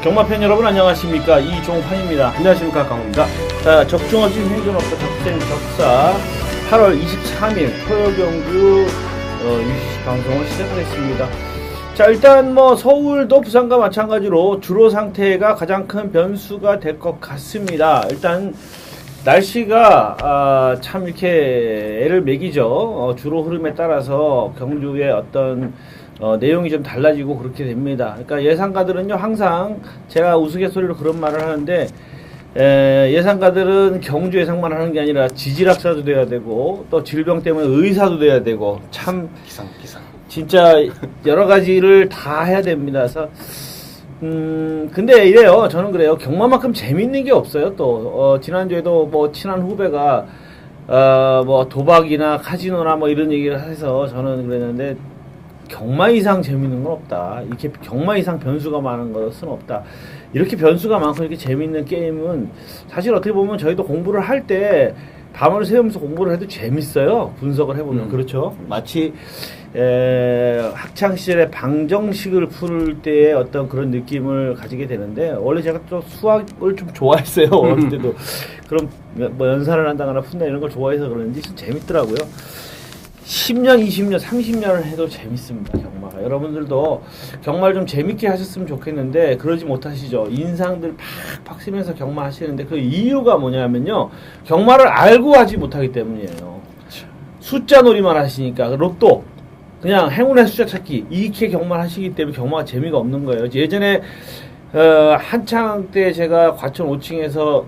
종마팬 여러분 안녕하십니까, 이종환입니다. 안녕하십니까, 강호입니다. 자, 적중어진 행정업소 적생 적사 8월 23일 토요경주 UCC 방송을 시작하겠습니다. 자, 일단 서울도 부산과 마찬가지로 주로 상태가 가장 큰 변수가 될 것 같습니다. 일단 날씨가 참 이렇게 애를 매기죠. 주로 흐름에 따라서 경주의 어떤 내용이 좀 달라지고 그렇게 됩니다. 그러니까 예상가들은요, 항상 제가 우스갯소리로 그런 말을 하는데, 예상가들은 경주 예상만 하는 게 아니라 지질학사도 돼야 되고, 또 질병 때문에 의사도 돼야 되고, 참 기상 진짜 여러 가지를 다 해야 됩니다. 그래서 근데 이래요. 저는 그래요. 경마만큼 재밌는 게 없어요. 또 지난주에도 친한 후배가 도박이나 카지노나 이런 얘기를 해서 저는 그랬는데, 경마 이상 재밌는 건 없다. 이렇게 경마 이상 변수가 많은 것은 없다. 이렇게 변수가 많고 이렇게 재밌는 게임은 사실 어떻게 보면 저희도 공부를 할 때 밤을 새우면서 공부를 해도 재밌어요. 분석을 해보면. 그렇죠. 마치 학창시절에 방정식을 풀 때의 어떤 그런 느낌을 가지게 되는데, 원래 제가 또 수학을 좀 좋아했어요. 어릴 때도. 그럼 연산을 한다거나 푼다 이런 걸 좋아해서 그런지 재밌더라고요. 10년, 20년, 30년을 해도 재밌습니다, 경마가. 여러분들도 경마를 좀 재밌게 하셨으면 좋겠는데, 그러지 못하시죠. 인상들 팍팍 쓰면서 경마 하시는데, 그 이유가 뭐냐면요, 경마를 알고 하지 못하기 때문이에요. 숫자 놀이만 하시니까, 로또, 그냥 행운의 숫자 찾기, 이렇게 경마를 하시기 때문에 경마가 재미가 없는 거예요. 예전에, 한창 때 제가 과천 5층에서,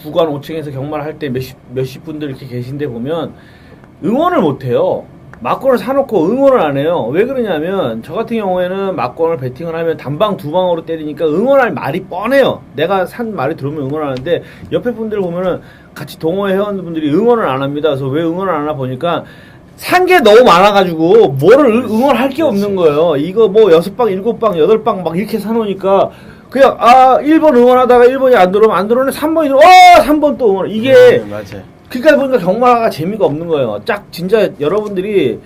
부관 5층에서 경마를 할 때 몇십 분들 이렇게 계신데 보면, 응원을 못해요. 막권을 사놓고 응원을 안 해요. 왜 그러냐면, 저 같은 경우에는 막권을 베팅을 하면 단방 두 방으로 때리니까 응원할 말이 뻔해요. 내가 산 말이 들어오면 응원하는데, 옆에 분들 보면은 같이 동호회 회원분들이 응원을 안 합니다. 그래서 왜 응원을 안 하나 보니까, 산 게 너무 많아가지고 뭐를 응원할 게 없는 거예요. 이거 6방, 7방, 8방 막 이렇게 사놓으니까 그냥 1번 응원하다가 1번이 안 들어오면 3번이 3번 또 응원. 이게 맞아요. 그러니까 보니까 경마가 재미가 없는 거예요. 진짜 여러분들이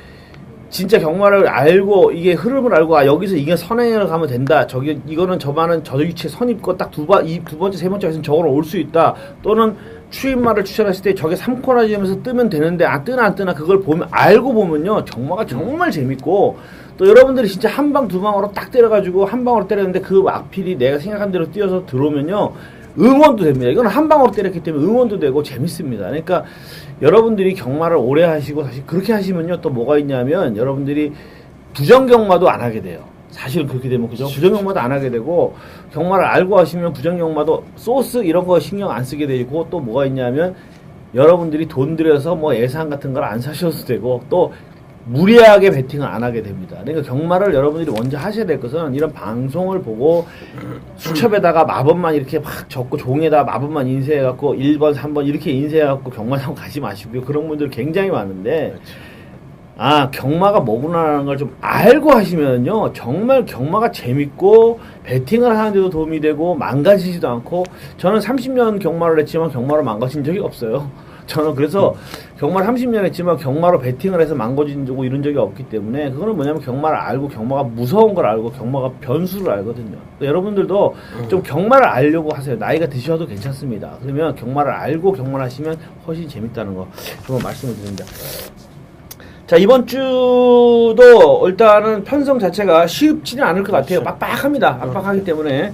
진짜 경마를 알고, 이게 흐름을 알고, 여기서 이게 선행을 가면 된다. 이거는 저만은 저 위치에 선입고 딱 두 번째, 세 번째 에서는 저거로 올 수 있다. 또는 추임말을 추천했을 때 저게 3코나 지으면서 뜨면 되는데, 뜨나 안 뜨나 그걸 알고 보면요, 경마가 정말 재밌고, 또 여러분들이 진짜 한 방, 두 방으로 딱 때려가지고 한 방으로 때렸는데 그 악필이 내가 생각한 대로 뛰어서 들어오면요, 응원도 됩니다. 이건 한 방으로 때렸기 때문에 응원도 되고 재밌습니다. 그러니까 여러분들이 경마를 오래 하시고, 사실 그렇게 하시면요, 또 뭐가 있냐면, 여러분들이 부정경마도 안 하게 돼요. 사실은 그렇게 되면, 그죠? 부정경마도 안 하게 되고, 경마를 알고 하시면 부정경마도 소스 이런 거 신경 안 쓰게 되고, 또 뭐가 있냐면, 여러분들이 돈 들여서 예상 같은 걸 안 사셔도 되고, 또 무리하게 베팅을 안 하게 됩니다. 그러니까 경마를 여러분들이 먼저 하셔야 될 것은, 이런 방송을 보고 수첩에다가 마법만 이렇게 막 적고, 종이에다가 마법만 인쇄해갖고 1번, 3번 이렇게 인쇄해갖고 경마장 가지 마시고요. 그런 분들 굉장히 많은데, 경마가 뭐구나라는 걸 좀 알고 하시면요, 정말 경마가 재밌고 베팅을 하는데도 도움이 되고 망가지지도 않고, 저는 30년 경마를 했지만 경마로 망가진 적이 없어요. 저는 그래서 경마를 30년 했지만 경마로 베팅을 해서 망가진 적 이런 적이 없기 때문에, 그거는 뭐냐면 경마를 알고, 경마가 무서운 걸 알고, 경마가 변수를 알거든요. 그러니까 여러분들도 좀 경마를 알려고 하세요. 나이가 드셔도 괜찮습니다. 그러면 경마를 알고 경마를 하시면 훨씬 재밌다는 거 한번 말씀을 드립니다. 자, 이번 주도 일단은 편성 자체가 쉽지는 않을 것 같아요. 빡빡합니다. 빡빡하기 때문에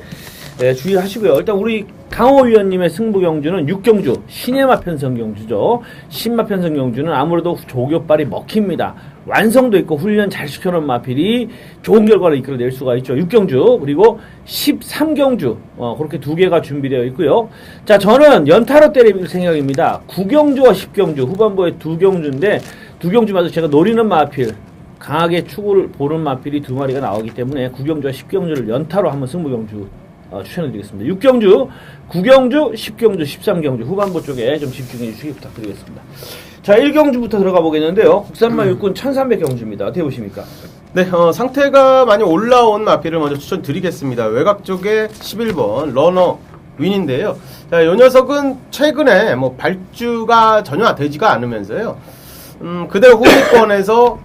주의하시고요. 일단 우리 강호 위원님의 승부 경주는 6경주, 시네마 편성 경주죠. 신마 편성 경주는 아무래도 조교빨이 먹힙니다. 완성도 있고 훈련 잘 시켜놓은 마필이 좋은 결과를 이끌어낼 수가 있죠. 6경주, 그리고 13경주, 그렇게 두 개가 준비되어 있고요. 자, 저는 연타로 때릴 생각입니다. 9경주와 10경주, 후반부에 두 경주인데, 두 경주마다 제가 노리는 마필, 강하게 축구를 보는 마필이 두 마리가 나오기 때문에 9경주와 10경주를 연타로 한번 승부 경주 추천해드리겠습니다. 6경주, 9경주, 10경주, 13경주 후반부 쪽에 좀 집중해 주시기 부탁드리겠습니다. 자, 1경주부터 들어가 보겠는데요. 국산마 육군 1300경주입니다. 어떻게 보십니까? 네, 상태가 많이 올라온 마필을 먼저 추천드리겠습니다. 외곽 쪽에 11번 러너 윈인데요. 자, 이 녀석은 최근에 발주가 전혀 되지가 않으면서요, 그대로 후위권에서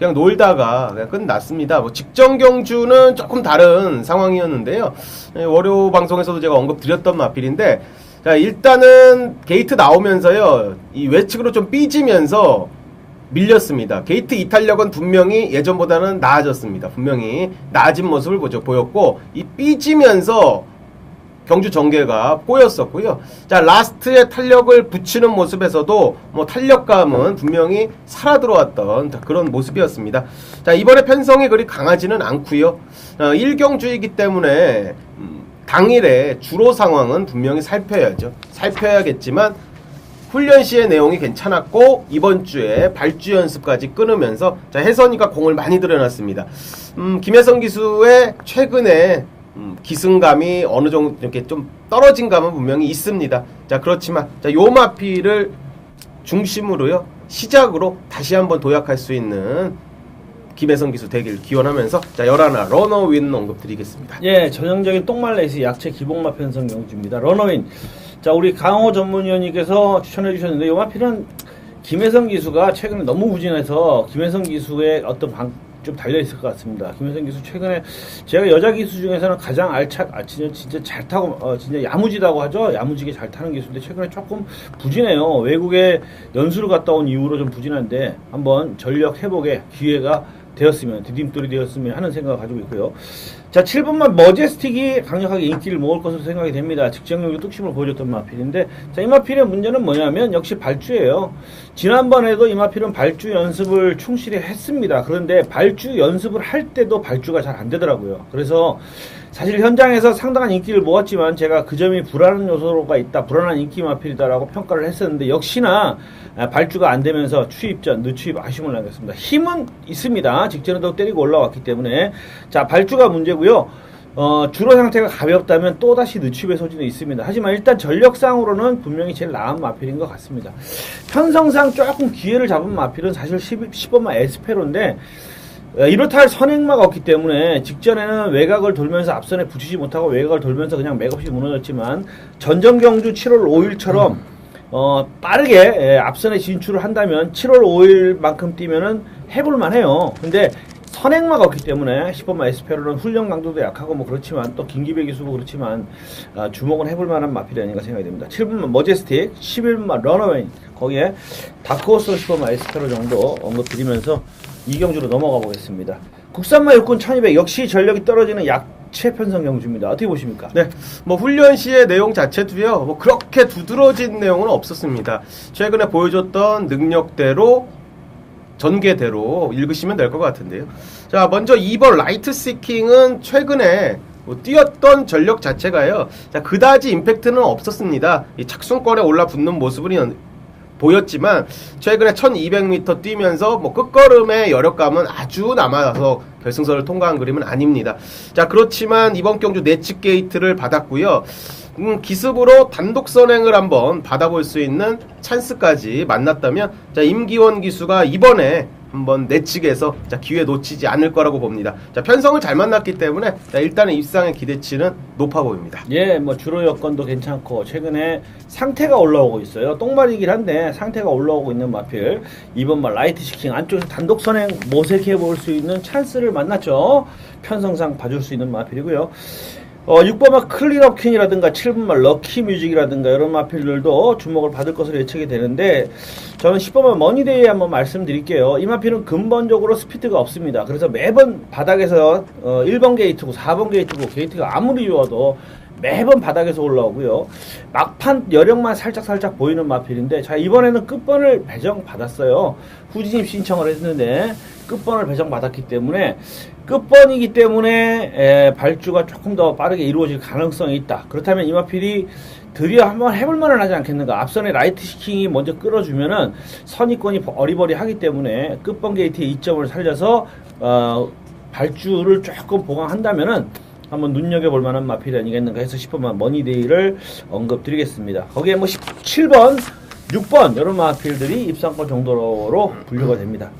그냥 놀다가 그냥 끝났습니다. 뭐 직전 경주는 조금 다른 상황이었는데요. 월요 방송에서도 제가 언급드렸던 마필인데, 자, 일단은 게이트 나오면서요, 이 외측으로 좀 삐지면서 밀렸습니다. 게이트 이탈력은 분명히 예전보다는 나아졌습니다. 분명히 나아진 모습을 보였고, 이 삐지면서 경주 전개가 꼬였었고요. 자, 라스트에 탄력을 붙이는 모습에서도 뭐 탄력감은 분명히 살아 들어왔던 그런 모습이었습니다. 자, 이번에 편성이 그리 강하지는 않고요. 1경주이기 때문에 당일의 주로 상황은 분명히 살펴야죠. 살펴야겠지만 훈련 시의 내용이 괜찮았고 이번 주에 발주 연습까지 끊으면서, 자, 혜선이가 공을 많이 들여놨습니다. 김혜선 기수의 최근에 기승감이 어느 정도 이렇게 좀 떨어진 감은 분명히 있습니다. 자, 그렇지만 자, 요 마피를 중심으로요, 시작으로 다시 한번 도약할 수 있는 김혜선 기수 되길 기원하면서, 자, 11 러너윈 언급드리겠습니다. 예, 전형적인 똥말레이스 약체 기복마 편성 경주입니다. 러너윈. 자, 우리 강호 전문위원님께서 추천해 주셨는데, 요 마필은 김혜선 기수가 최근에 너무 부진해서 김혜선 기수의 어떤 좀 달려있을 것 같습니다. 김혜선 기수 최근에 제가 여자 기수 중에서는 가장 진짜 잘 타고, 진짜 야무지다고 하죠. 야무지게 잘 타는 기수인데 최근에 조금 부진해요. 외국에 연수를 갔다 온 이후로 좀 부진한데 한번 전력 회복의 기회가 되었으면, 디딤돌이 되었으면 하는 생각을 가지고 있고요. 자, 7번만 머제스틱이 강력하게 인기를 모을 것으로 생각이 됩니다. 직전력의 뚝심을 보여줬던 마필인데, 자, 이 마필의 문제는 뭐냐면 역시 발주예요. 지난번에도 이 마필은 발주 연습을 충실히 했습니다. 그런데 발주 연습을 할 때도 발주가 잘 안 되더라고요. 그래서 사실 현장에서 상당한 인기를 모았지만 제가 그 점이 불안한 요소가 있다, 불안한 인기 마필이다라고 평가를 했었는데, 역시나 발주가 안 되면서 추입전, 늦추입 아쉬움을 남겼습니다. 힘은 있습니다. 직전에도 때리고 올라왔기 때문에. 자, 발주가 문제고요. 주로 상태가 가볍다면 또다시 늦추입의 소지는 있습니다. 하지만 일단 전력상으로는 분명히 제일 나은 마필인 것 같습니다. 편성상 조금 기회를 잡은 마필은 사실 10번마 에스페로인데, 이렇다 할 선행마가 없기 때문에 직전에는 외곽을 돌면서 앞선에 붙이지 못하고 외곽을 돌면서 그냥 맥없이 무너졌지만, 전전경주 7월 5일처럼 빠르게 앞선에 진출을 한다면 7월 5일만큼 뛰면은 해볼만 해요. 근데 선행마가 없기 때문에 10번마 에스페로는 훈련 강도도 약하고 뭐 그렇지만, 또 김기배 기수고 그렇지만 주목은 해볼만한 마필이 아닌가 생각이 됩니다. 7번마 머제스틱, 11번마 러너웨인, 거기에 다크호스 10번마 에스페로 정도 언급드리면서 이경주로 넘어가 보겠습니다. 국산마 육군 1200 역시 전력이 떨어지는 약체 편성 경주입니다. 어떻게 보십니까? 네, 뭐 훈련 시의 내용 자체도요, 뭐 그렇게 두드러진 내용은 없었습니다. 최근에 보여줬던 능력대로, 전개대로 읽으시면 될 것 같은데요. 자, 먼저 2번 라이트 시킹은 최근에 뭐 뛰었던 전력 자체가요, 자, 그다지 임팩트는 없었습니다. 이 착순권에 올라붙는 모습은 보였지만 최근에 1200m 뛰면서 뭐 끝걸음의 여력감은 아주 남아서 결승선을 통과한 그림은 아닙니다. 자, 그렇지만 이번 경주 내측 게이트를 받았고요. 기습으로 단독 선행을 한번 받아볼 수 있는 찬스까지 만났다면, 자, 임기원 기수가 이번에 한번 내측에서, 자, 기회 놓치지 않을 거라고 봅니다. 자, 편성을 잘 만났기 때문에, 자, 일단은 입상의 기대치는 높아 보입니다. 예, 뭐 주로 여건도 괜찮고 최근에 상태가 올라오고 있어요. 똥말이긴 한데 상태가 올라오고 있는 마필. 2번마 라이트 시킹 안쪽에서 단독 선행 모색해 볼 수 있는 찬스를 만났죠. 편성상 봐줄 수 있는 마필이고요. 6번마 클린업 퀸이라든가 7번마 럭키 뮤직이라든가 이런 마필들도 주목을 받을 것으로 예측이 되는데, 저는 10번마 머니데이에 한번 말씀드릴게요. 이 마필은 근본적으로 스피드가 없습니다. 그래서 매번 바닥에서 1번 게이트고 4번 게이트고 게이트가 아무리 좋아도 매번 바닥에서 올라오고요. 막판 여력만 살짝 보이는 마필인데, 자, 이번에는 끝번을 배정받았어요. 후진입 신청을 했는데 끝번을 배정받았기 때문에, 끝번이기 때문에 발주가 조금 더 빠르게 이루어질 가능성이 있다. 그렇다면 이 마필이 드디어 한번 해볼만은 하지 않겠는가. 앞선에 라이트 시킹이 먼저 끌어주면은 선입권이 어리버리하기 때문에 끝번 게이트의 이점을 살려서 발주를 조금 보강한다면은 한번 눈여겨볼 만한 마필이 아니겠는가 해서 10번만 머니데이를 언급드리겠습니다. 거기에 뭐 17번, 6번 이런 마필들이 입상권 정도로 분류가 됩니다.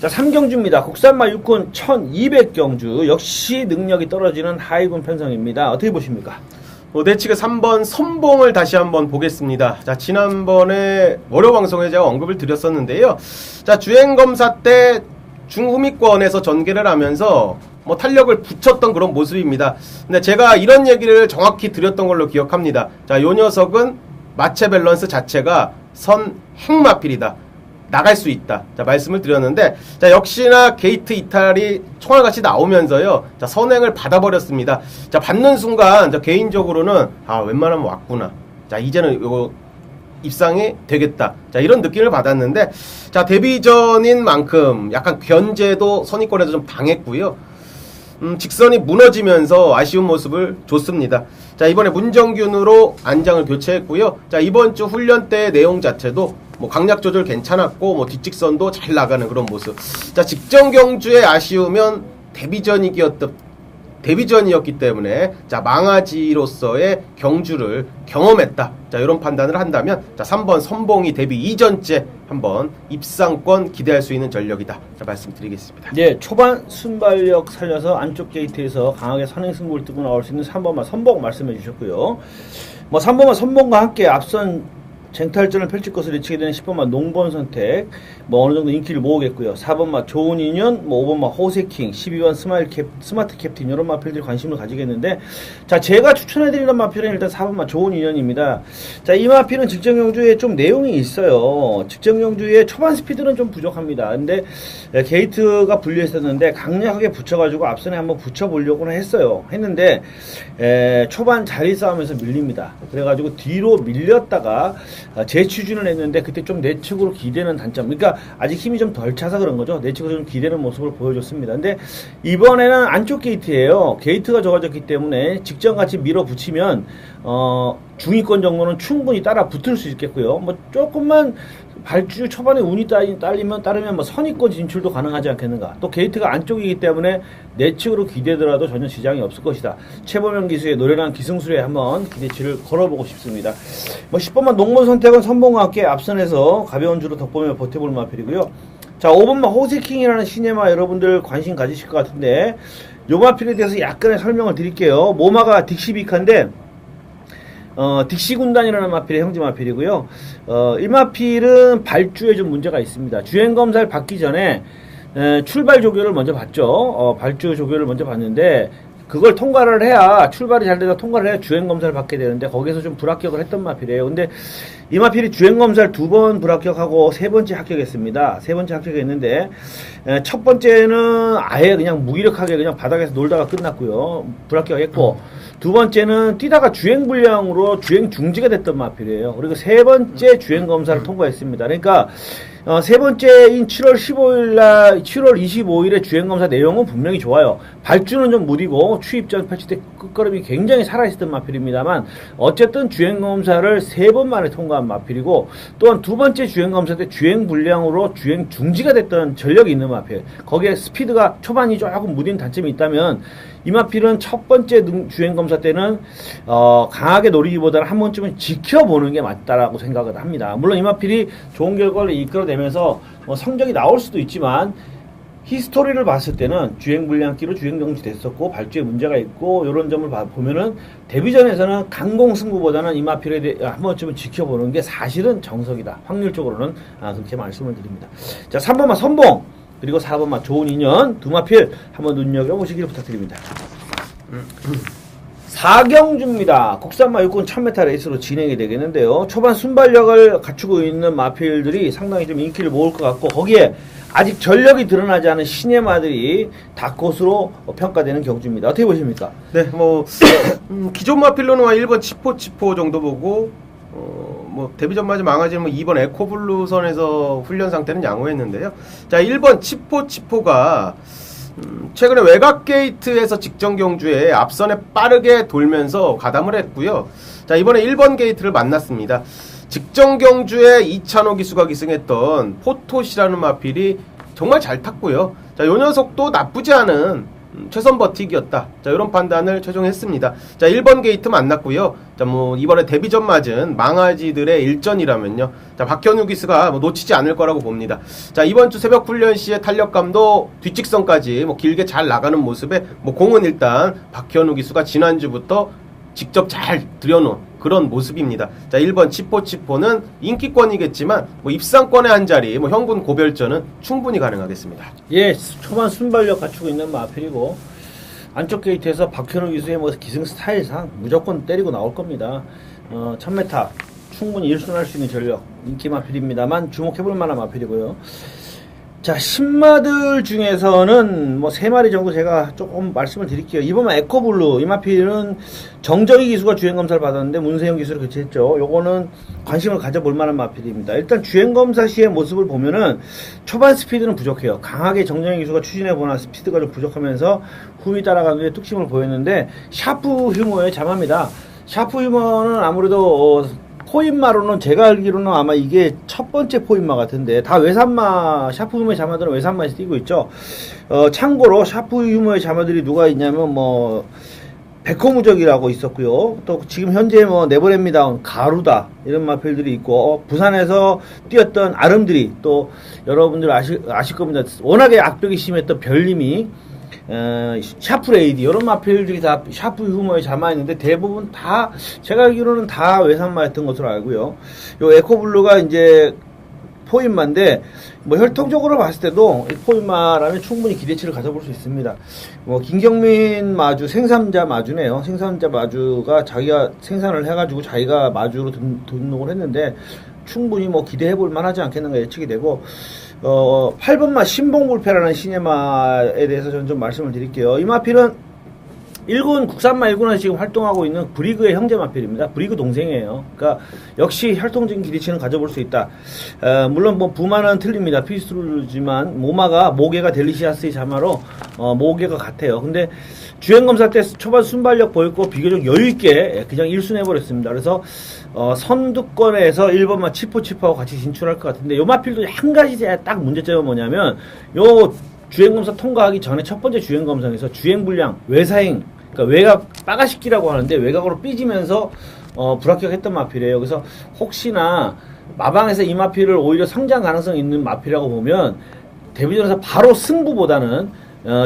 자, 3경주입니다. 국산마 육군 1200경주 역시 능력이 떨어지는 하위군 편성입니다. 어떻게 보십니까? 내측의 3번 선봉을 다시 한번 보겠습니다. 자, 지난번에 월요 방송에 제가 언급을 드렸었는데요. 자, 주행검사 때 중후미권에서 전개를 하면서 뭐 탄력을 붙였던 그런 모습입니다. 근데 제가 이런 얘기를 정확히 드렸던 걸로 기억합니다. 자, 요 녀석은 마체 밸런스 자체가 선행마필이다. 나갈 수 있다. 자, 말씀을 드렸는데, 자, 역시나 게이트 이탈이 총알같이 나오면서요, 자, 선행을 받아버렸습니다. 자, 받는 순간, 자, 개인적으로는, 웬만하면 왔구나. 자, 이제는 이거 입상이 되겠다. 자, 이런 느낌을 받았는데, 자, 데뷔전인 만큼 약간 견제도 선의권에도 좀 당했고요. 직선이 무너지면서 아쉬운 모습을 줬습니다. 자, 이번에 문정균으로 안장을 교체했고요. 자, 이번 주 훈련 때 내용 자체도 뭐 강약 조절 괜찮았고 뭐 뒷직선도 잘 나가는 그런 모습. 자, 직전 경주의 아쉬우면 데뷔전이었기 때문에 자, 망아지로서의 경주를 경험했다. 자, 이런 판단을 한다면 자, 3번 선봉이 데뷔 이전째 한번 입상권 기대할 수 있는 전력이다. 자, 말씀드리겠습니다. 네, 초반 순발력 살려서 안쪽 게이트에서 강하게 선행 승부를 뜨고 나올 수 있는 3번마 선봉 말씀해 주셨고요. 뭐 3번마 선봉과 함께 앞선 쟁탈전을 펼칠 것을 예측이 되는 10번마 농번 선택, 뭐 어느 정도 인기를 모으겠고요. 4번마 좋은 인연, 뭐 5번마 호세킹, 12번 스마트 캡틴 이런 마필들이 관심을 가지겠는데, 자, 제가 추천해드리는 마필은 일단 4번마 좋은 인연입니다. 자, 이 마필은 직전 경주에 좀 내용이 있어요. 직전 경주에 초반 스피드는 좀 부족합니다. 근데 게이트가 분리했었는데 강력하게 붙여가지고 앞선에 한번 붙여보려고는 했는데 초반 자리 싸움에서 밀립니다. 그래가지고 뒤로 밀렸다가 재추진을 했는데 그때 좀 내측으로 기대는 단점, 그러니까 아직 힘이 좀 덜 차서 그런 거죠. 내측으로 좀 기대는 모습을 보여줬습니다. 근데 이번에는 안쪽 게이트예요. 게이트가 좋아졌기 때문에 직전같이 밀어붙이면 중위권 정도는 충분히 따라 붙을 수 있겠고요. 뭐 조금만 발주 초반에 운이 따르면 뭐 선의권 진출도 가능하지 않겠는가. 또 게이트가 안쪽이기 때문에 내측으로 기대더라도 전혀 지장이 없을 것이다. 최범영 기수의 노련한 기승술에 한번 기대치를 걸어보고 싶습니다. 뭐 10번만 농번 선택은 선봉과 함께 앞선에서 가벼운 주로 덕보며 버텨볼 마필이고요. 자, 5번만 호세킹이라는 시네마 여러분들 관심 가지실 것 같은데 요 마필에 대해서 약간의 설명을 드릴게요. 모마가 딕시비카인데 딕시 군단이라는 마필의 형제 마필이고요. 이 마필은 발주에 좀 문제가 있습니다. 주행 검사를 받기 전에 출발 조교를 먼저 봤죠. 발주 조교를 먼저 봤는데 그걸 통과를 해야, 출발이 잘 돼서 통과를 해야 주행 검사를 받게 되는데 거기서 좀 불합격을 했던 마필이에요. 근데 이 마필이 주행 검사를 2번 불합격하고 3번째 합격했습니다. 3번째 합격했는데 첫 번째는 아예 그냥 무기력하게 그냥 바닥에서 놀다가 끝났고요. 불합격했고, 두 번째는 뛰다가 주행 불량으로 주행 중지가 됐던 마필이에요. 그리고 3번째 주행 검사를 통과했습니다. 그러니까 세 번째인 7월 25일에 주행검사 내용은 분명히 좋아요. 발주는 좀 무디고 추입전 펼칠 때 끝걸음이 굉장히 살아있었던 마필입니다만 어쨌든 주행검사를 3번 만에 통과한 마필이고, 또한 두 번째 주행검사 때 주행 불량으로 주행 중지가 됐던 전력이 있는 마필. 거기에 스피드가 초반이 조금 무딘 단점이 있다면 이 마필은 첫 번째 주행검사 때는 강하게 노리기보다는 한 번쯤은 지켜보는 게 맞다라고 생각을 합니다. 물론 이 마필이 좋은 결과를 이끌어내면서 성적이 나올 수도 있지만 히스토리를 봤을 때는 주행 불량기로 주행 정지 됐었고 발주에 문제가 있고 이런 점을 보면은 데뷔전에서는 강공 승부보다는 이 마필에 대해 한 번쯤은 지켜보는 게 사실은 정석이다. 확률적으로는 그렇게 말씀을 드립니다. 자, 3번마 선봉 그리고 4번마 좋은 인연 두 마필 한번 눈여겨보시길 부탁드립니다. 4경주입니다. 국산마 육군 1000m 레이스로 진행이 되겠는데요. 초반 순발력을 갖추고 있는 마필들이 상당히 좀 인기를 모을 것 같고, 거기에 아직 전력이 드러나지 않은 시네마들이 다컷으로 평가되는 경주입니다. 어떻게 보십니까? 네, 뭐 기존 마필로는 1번 치포 정도 보고, 뭐 데뷔전 맞이 망하지 뭐 2번 에코블루선에서 훈련 상태는 양호했는데요. 자, 1번 치포가 최근에 외곽 게이트에서 직전 경주에 앞선에 빠르게 돌면서 가담을 했고요. 자, 이번에 1번 게이트를 만났습니다. 직전 경주에 이찬호 기수가 기승했던 포토시라는 마필이 정말 잘 탔고요. 자, 요 녀석도 나쁘지 않은 최선 버티기였다. 자, 이런 판단을 최종했습니다. 자, 1번 게이트 만났고요. 자, 뭐 이번에 데뷔전 맞은 망아지들의 일전이라면요. 자, 박현우 기수가 뭐 놓치지 않을 거라고 봅니다. 자, 이번 주 새벽 훈련 시에 탄력감도 뒷직선까지 뭐 길게 잘 나가는 모습에 뭐 공은 일단 박현우 기수가 지난주부터 직접 잘 들여놓은 그런 모습입니다. 자, 1번 치포치포는 인기권이겠지만 뭐 입상권의 한 자리, 뭐 형군 고별전은 충분히 가능하겠습니다. 예, 초반 순발력 갖추고 있는 마필이고 안쪽 게이트에서 박현우 기수의 뭐 기승 스타일상 무조건 때리고 나올 겁니다. 1000m 충분히 1순할 수 있는 전력 인기 마필입니다만 주목해볼 만한 마필이고요. 자, 신마들 중에서는 뭐 3마리 정도 제가 조금 말씀을 드릴게요. 이번에 에코블루 이 마필은 정정희 기수가 주행검사를 받았는데 문세영 기수를 교체했죠. 요거는 관심을 가져볼 만한 마필입니다. 일단 주행검사 시의 모습을 보면은 초반 스피드는 부족해요. 강하게 정정희 기수가 추진해보나 스피드가 좀 부족하면서 후위 따라가는데 뚝심을 보였는데 샤프 휴머의 자마입니다. 샤프 휴머는 아무래도 포인마로는 제가 알기로는 아마 이게 첫 번째 포인마 같은데 다 외산마 샤프 휴머의 자마들은 외산마에서 뛰고 있죠. 참고로 샤프 휴머의 자마들이 누가 있냐면 뭐 백호무적이라고 있었고요. 또 지금 현재 뭐 네버랜미다운 가루다 이런 마필들이 있고 부산에서 뛰었던 아름들이 또 여러분들 아실 겁니다. 워낙에 악벽이 심했던 별님이 샤프레이디 이런 마필들이 다 샤프 휴머에 잠아있는데 대부분 다 제가 알기로는 다 외산마였던 것으로 알고요. 요 에코블루가 이제 포인마인데 뭐 혈통적으로 봤을 때도 포인마라면 충분히 기대치를 가져볼 수 있습니다. 뭐 김경민 마주 생산자 마주네요. 생산자 마주가 자기가 생산을 해가지고 자기가 마주로 등록을 했는데 충분히 뭐 기대해볼 만하지 않겠는가 예측이 되고 8번마 신봉불패라는 시네마에 대해서 저는 좀 말씀을 드릴게요. 이 마필은 1군 국산마 1군에서 지금 활동하고 있는 브리그의 형제 마필입니다. 브리그 동생이에요. 그러니까 역시 혈통적인 기대치는 가져볼 수 있다. 물론 뭐 부마는 틀립니다. 피스트루지만 모개가 델리시아스의 자마로 모개가 같아요. 근데 주행검사 때 초반 순발력 보였고 비교적 여유있게 그냥 1순 해버렸습니다. 그래서 선두권에서 1번마 치포치포하고 같이 진출할 것 같은데 요 마필도 한 가지 딱 문제점은 뭐냐면 요 주행검사 통과하기 전에 첫 번째 주행검사에서 주행불량, 외사행, 그러니까 외곽 빠가시키라고 하는데 외곽으로 삐지면서 불합격했던 마필이에요. 그래서 혹시나 마방에서 이 마필을 오히려 성장 가능성 있는 마필이라고 보면 데뷔전에서 바로 승부보다는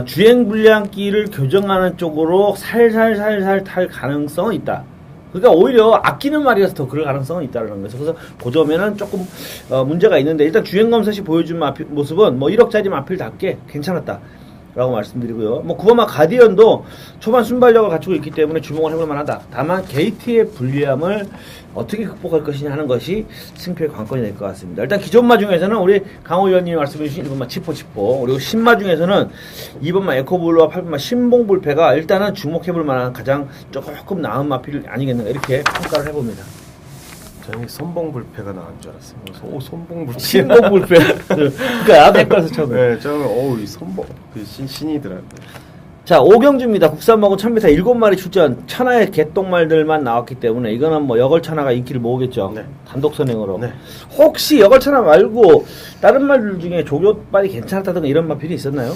주행불량기를 교정하는 쪽으로 살살살살 탈 가능성은 있다. 그러니까 오히려 아끼는 말이라서 더 그럴 가능성은 있다는 거죠. 그래서 그 점에는 조금 문제가 있는데 일단 주행검사 시 보여준 모습은 뭐 1억짜리 마필답게 괜찮았다 라고 말씀드리고요. 뭐 9번마 가디언도 초반 순발력을 갖추고 있기 때문에 주목을 해볼 만하다. 다만 게이트의 불리함을 어떻게 극복할 것이냐 하는 것이 승패의 관건이 될 것 같습니다. 일단 기존마 중에서는 우리 강호 의원님이 말씀해주신 1번마 치포치포 그리고 신마 중에서는 2번마 에코블루와 8번마 신봉불패가 일단은 주목해볼 만한 가장 조금 나은 마필 아니겠는가 이렇게 평가를 해봅니다. 저는 선봉불패가 나온 줄 알았어요. 선봉불패. 신봉불패. 그러니까 나도 헷갈려서 처음에. 네, 저는 이 선봉 신이더라고요. 자, 오경주입니다. 국산마고 1000m 7마리 출전. 천하의 개똥말들만 나왔기 때문에 이거는 뭐 여걸천하가 인기를 모으겠죠. 네. 단독 선행으로. 네. 혹시 여걸천하 말고 다른 말들 중에 조교빨이 괜찮았다든가 이런 마필이 있었나요?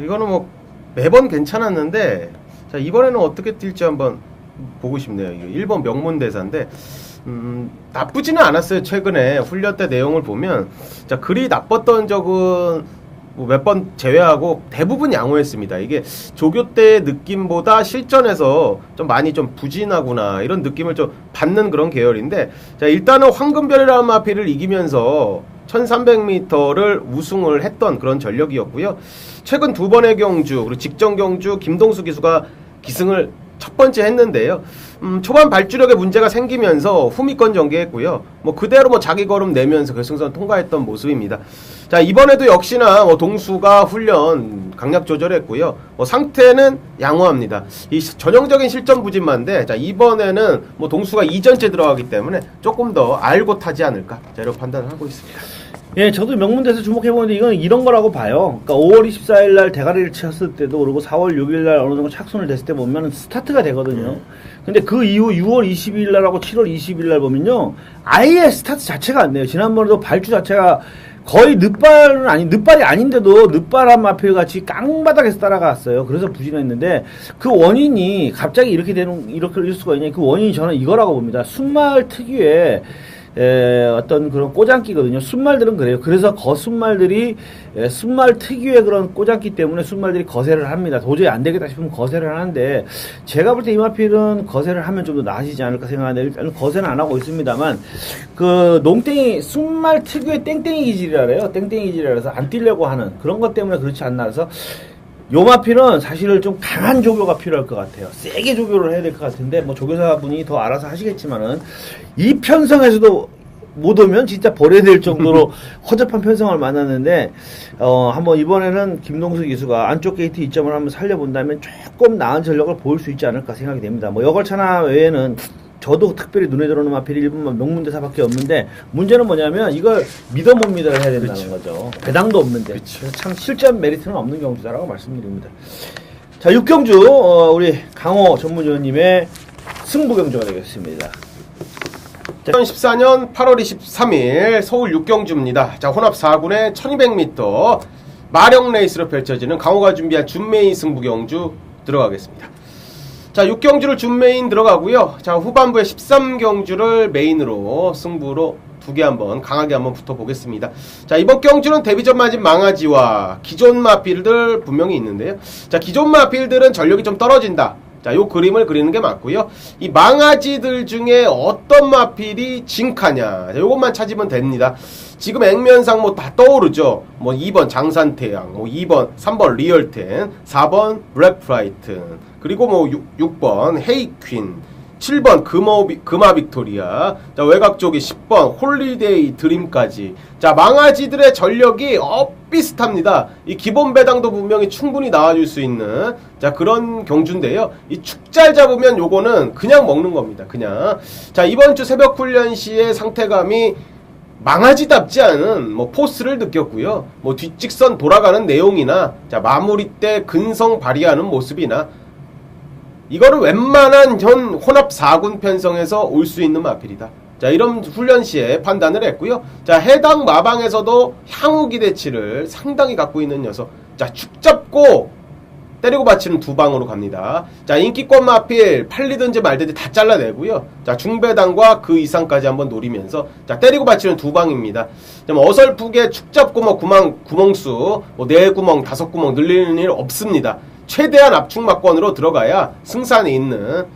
이거는 뭐 매번 괜찮았는데 자, 이번에는 어떻게 뛸지 한번 보고 싶네요. 이거 1번 명문대사인데 나쁘지는 않았어요. 최근에 훈련 때 내용을 보면 자, 그리 나빴던 적은 뭐 몇 번 제외하고 대부분 양호했습니다. 이게 조교 때 느낌보다 실전에서 좀 많이 좀 부진하구나 이런 느낌을 좀 받는 그런 계열인데 자, 일단은 황금별이라는 마필을 이기면서 1300m를 우승을 했던 그런 전력이었고요. 최근 2번의 경주 그리고 직전 경주 김동수 기수가 기승을 첫 번째 했는데요. 초반 발주력에 문제가 생기면서 후미권 전개했고요. 뭐 그대로 뭐 자기 걸음 내면서 결승선 통과했던 모습입니다. 자, 이번에도 역시나 뭐 동수가 훈련 강약 조절했고요. 상태는 양호합니다. 이 전형적인 실전 부진만데 자, 이번에는 뭐 동수가 2전째 들어가기 때문에 조금 더 알고 타지 않을까 제로 판단을 하고 있습니다. 예, 저도 명문대에서 주목해보는데 이건 이런 거라고 봐요. 그러니까 5월 24일 날 대가리를 쳤을 때도 그리고 4월 6일 날 어느 정도 착순을 됐을 때 보면 스타트가 되거든요. 근데 그 이후 6월 22일 날하고 7월 20일 날 보면요. 아예 스타트 자체가 안 돼요. 지난번에도 발주 자체가 거의 늦발이 아닌데도 늦발한 마필 같이 깡바닥에서 따라갔어요. 그래서 부진했는데 그 원인이 갑자기 이럴 수가 있냐. 그 원인이 저는 이거라고 봅니다. 순말 특유의 어떤 그런 꼬장기거든요. 순말들은 그래요. 그래서 거순말들이 순말 특유의 그런 꼬장기 때문에 순말들이 거세를 합니다. 도저히 안 되겠다 싶으면 거세를 하는데 제가 볼 때 이마필은 거세를 하면 좀 더 나아지지 않을까 생각하는데 일단 거세는 안 하고 있습니다만 그 농땡이 순말 특유의 땡땡이 기질이라 그래요. 땡땡이 기질이라 그래서 안 뛰려고 하는 그런 것 때문에 그렇지 않나 해서 요 마필은 사실은 좀 강한 조교가 필요할 것 같아요. 세게 조교를 해야 될 것 같은데 뭐 조교사분이 더 알아서 하시겠지만은 이 편성에서도 못 오면 진짜 버려야 될 정도로 허접한 편성을 만났는데 한번 이번에는 김동수 기수가 안쪽 게이트 이점을 한번 살려본다면 조금 나은 전력을 보일 수 있지 않을까 생각이 됩니다. 뭐 여걸차나 외에는 저도 특별히 눈에 들어오는 마필이 1분만 명문대사밖에 없는데 문제는 뭐냐면 이걸 믿어 못 믿어를 해야 된다는 거죠. 배당도 없는데 그래서 참 실전 메리트는 없는 경주다라고 말씀드립니다. 자 6경주 우리 강호 전문위원님의 승부 경주가 되겠습니다. 2014년 8월 23일 서울 6경주입니다. 자, 혼합 4군의 1200m 마력 레이스로 펼쳐지는 강호가 준비한 준메인 승부 경주 들어가겠습니다. 자, 6경주를 준메인 들어가고요. 자, 후반부에 13경주를 메인으로 승부로 두 개 한번 강하게 한번 붙어보겠습니다. 자, 이번 경주는 데뷔전 맞은 망아지와 기존 마필들 분명히 있는데요. 자, 기존 마필들은 전력이 좀 떨어진다. 자, 요 그림을 그리는 게 맞고요. 이 망아지들 중에 어떤 마필이 진카냐. 자, 요것만 찾으면 됩니다. 지금 액면상 뭐 다 떠오르죠. 뭐 2번 장산태양, 뭐 2번, 3번 리얼텐, 4번 블랙프라이튼, 그리고 뭐 6번 헤이퀸, 7번 금화 빅토리아, 자, 외곽 쪽에 10번 홀리데이 드림까지. 자, 망아지들의 전력이 비슷합니다. 이 기본 배당도 분명히 충분히 나와줄 수 있는 자, 그런 경주인데요. 이 축잘 잡으면 요거는 그냥 먹는 겁니다. 그냥. 자, 이번 주 새벽 훈련 시의 상태감이 망아지답지 않은 뭐 포스를 느꼈고요. 뭐 뒷직선 돌아가는 내용이나 자, 마무리 때 근성 발휘하는 모습이나 이거를 웬만한 현 혼합 4군 편성에서 올 수 있는 마필이다. 자, 이런 훈련 시에 판단을 했고요. 자, 해당 마방에서도 향후 기대치를 상당히 갖고 있는 녀석. 자, 축 잡고 때리고 받치는 두 방으로 갑니다. 자, 인기권 마필 팔리든지 말든지 다 잘라내고요. 자, 중배당과 그 이상까지 한번 노리면서 자, 때리고 받치는 두 방입니다. 좀 어설프게 축 잡고 뭐 구멍수 뭐 4구멍 5구멍 늘리는 일 없습니다. 최대한 압축막권으로 들어가야 승산이 있는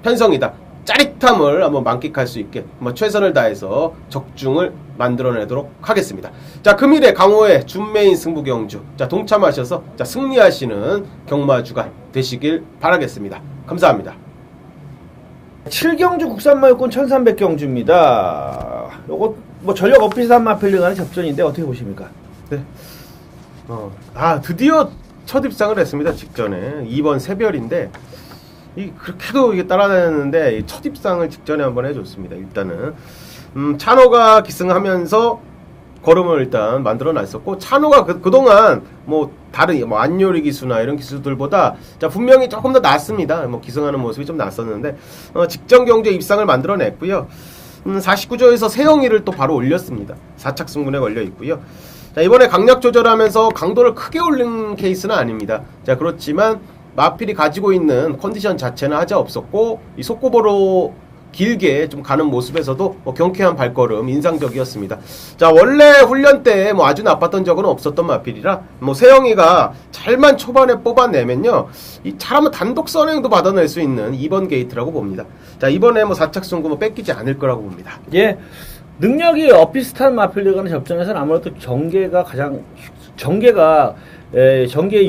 편성이다. 짜릿함을 한번 만끽할 수 있게 뭐 최선을 다해서 적중을 만들어내도록 하겠습니다. 자, 금일에 강호의 준메인 승부 경주 자, 동참하셔서 자, 승리하시는 경마주가 되시길 바라겠습니다. 감사합니다. 7경주 국산마요권 1300경주입니다. 요거 뭐 전력 어필산 마필링 간의 접전인데 어떻게 보십니까? 네. 드디어 첫 입상을 했습니다. 직전에 2번 새별인데 그렇게도 이게 따라다녔는데 첫 입상을 직전에 한번 해줬습니다. 일단은 찬호가 기승하면서 걸음을 일단 만들어 놨었고 찬호가 그동안 뭐 다른 뭐 안요리 기수나 이런 기수들보다 자, 분명히 조금 더 낫습니다. 뭐 기승하는 모습이 좀 낫었는데 직전 경주에 입상을 만들어 냈고요. 49조에서 세영이를 또 바로 올렸습니다. 4착 승군에 걸려 있고요. 자, 이번에 강약 조절하면서 강도를 크게 올린 케이스는 아닙니다. 자, 그렇지만 마필이 가지고 있는 컨디션 자체는 하자 없었고 이 속고보로 길게 좀 가는 모습에서도 뭐 경쾌한 발걸음 인상적이었습니다. 자, 원래 훈련 때 뭐 아주 나빴던 적은 없었던 마필이라 뭐 세영이가 잘만 초반에 뽑아내면요 이 잘하면 단독 선행도 받아낼 수 있는 2번 게이트라고 봅니다. 자, 이번에 뭐 4착 승구 뭐 뺏기지 않을 거라고 봅니다. 예. 능력이 엇비슷한 마필들 간의 접전에서는 아무래도 전개의